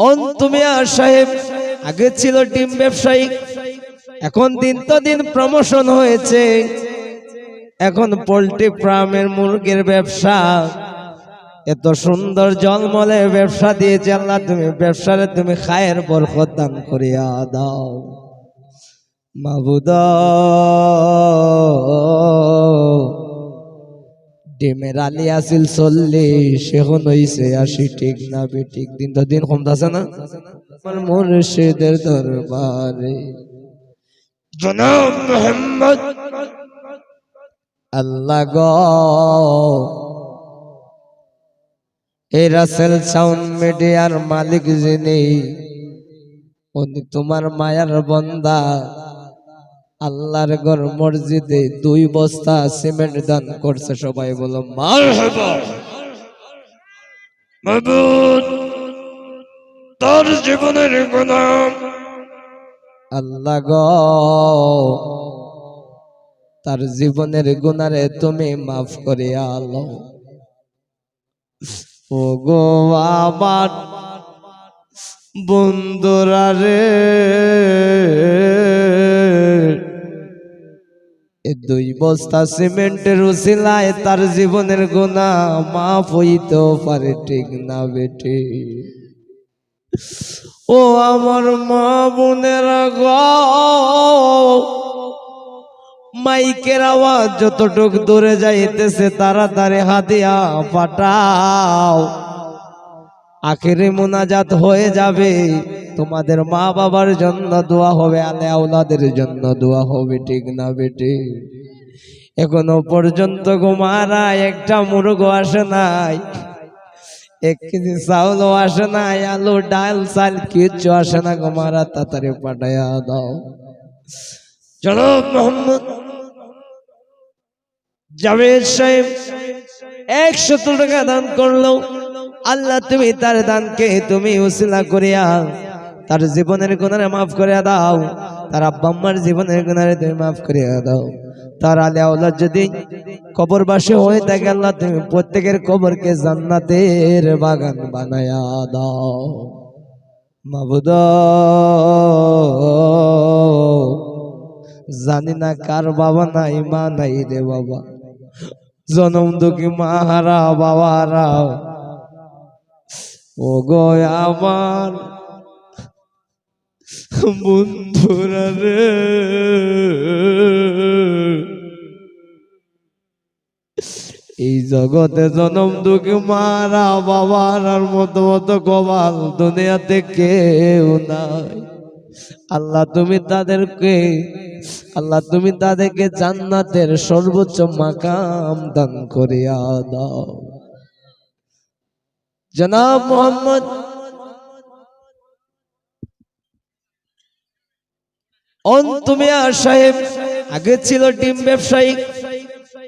অন্তুমিয়া সাহেব আগে ছিল ডিম ব্যবসায়ী, এখন দিন তো দিন প্রমোশন হয়েছে, এখন পোল্ট্রি ফার্মের মুরগির ব্যবসা। এত সুন্দর জলমলে ব্যবসা দিয়েছে আল্লাহ, তুমি ব্যবসারে তুমি খায়ের বরকত দান করিয়া দাও মাবুদ। ডিমের আলি আসিল 40, এখন হইছে 80, ঠিক না বেঠিক? দিন তো দিন কমতাছে না। আমার মুর্শিদের দরবারে জনাব মুহাম্মদ আল্লাহ গো, এই রাসেল সাউন্ড মিডিয়ার মালিক যিনি, উনি তোমার মায়ার বান্দা। আল্লাহর ঘর মসজিদে 2 বস্তা সিমেন্ট দান করছে। সবাই বলো মারহাবা। মাবুদ তার জীবনের গুনাহ আল্লাহ গো, তার জীবনের গুনারে তুমি মাফ করিয়া আলো। ও গো আমার বন্ধুরা রে, 2 বস্তা সিমেন্টের উসিলায় তার জীবনের গুনাহ মাফ হইতেও পারে, ঠিক না বেটি? ও আমার মা বোনেরা গো, মাইকের আওয়াজ যতটুক দূরে যাইতেছে তাড়াতাড়ি হাতিয়া পাঠাও, আখেরি মুনাজাত হয়ে যাবে। তোমাদের মা বাবার জন্য দোয়া হবে, আলে আওলাদের জন্য দোয়া হবে, ঠিক না বেটি? এখনো পর্যন্ত গোমারা একটা মুরগো আসে নাই, 1 কেজি চাউলও আসে নাই, আলু ডাল চাল কিচ্ছু আসে না। গোমারা তাড়াতাড়ি পাঠাইয়া দাও। জনাব মোহাম্মদ জাভেদ সাহেব 100 টাকা দান করলো। আল্লাহ তুমি তার দানকে তুমি উসিলা করিয়া তার জীবনের গুনাহ মাফ করিয়া দাও, তার আব্বা আম্মার জীবনের গুনাহ তুমি মাফ করিয়া দাও। তার আলে আওলাদ যদি কবরবাসী হয়ে থাকে আল্লাহ তুমি প্রত্যেকের কবরকে জান্নাতের বাগান বানায়া দাও মাবুদ। জানি না কার বাবা নাই মা নাই রে বাবা, জনম দুঃখী মা হারা বাবা হারা। ও গো আমার বন্ধুরা রে, এই জগতে জনম দুঃখী মারা বাবার মতো কবাল দুনিয়াতে কেউ নাই। আল্লাহ তুমি তাদেরকে জান্নাতের সর্বোচ্চ মাকাম দান করিয়া দাও। জনাব মোহাম্মদ অন্তুমিয়া সাহেব আগে ছিল ডিম ব্যবসায়ী,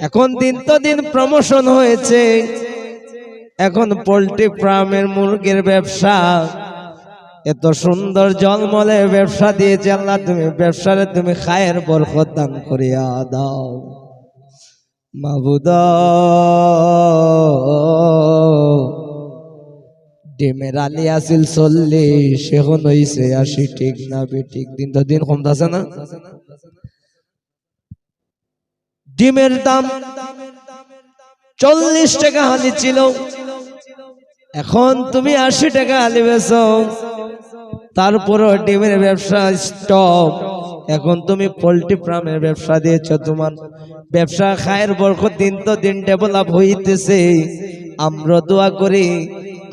এখন দিন তো দিন প্রমোশন হয়েছে, এখন পোল্ট্রি ফার্মের মুরগির ব্যবসা। এত সুন্দর জলমলে ব্যবসা দিয়েছে আল্লাহ, তুমি ব্যবসারে তুমি খায়ের বরকত দান করিয়া দাও মাবুদ। ডিমের আলি আসিল 40, এখন হইছে 80, ঠিক না বেঠিক? দিন তো দিন কমতাছে না। ডিমের দাম 40 টাকা হালি ছিল, এখন তুমি 80 টাকা হালি বেচো। তারপরও ডিমের ব্যবসা স্টপ, এখন তুমি পোল্ট্রি ফার্মের ব্যবসা দিয়েছো। তোমার ব্যবসা খায়ের বরকত দিন তো দিন ডেভেলপ হইতেছে। আমরা দোয়া করি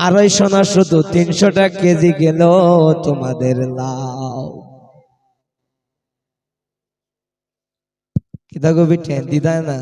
250 না শুধু 300 টাকা কেজি গেল তোমাদের লাভ। কিতা গো বিটেন দিদা না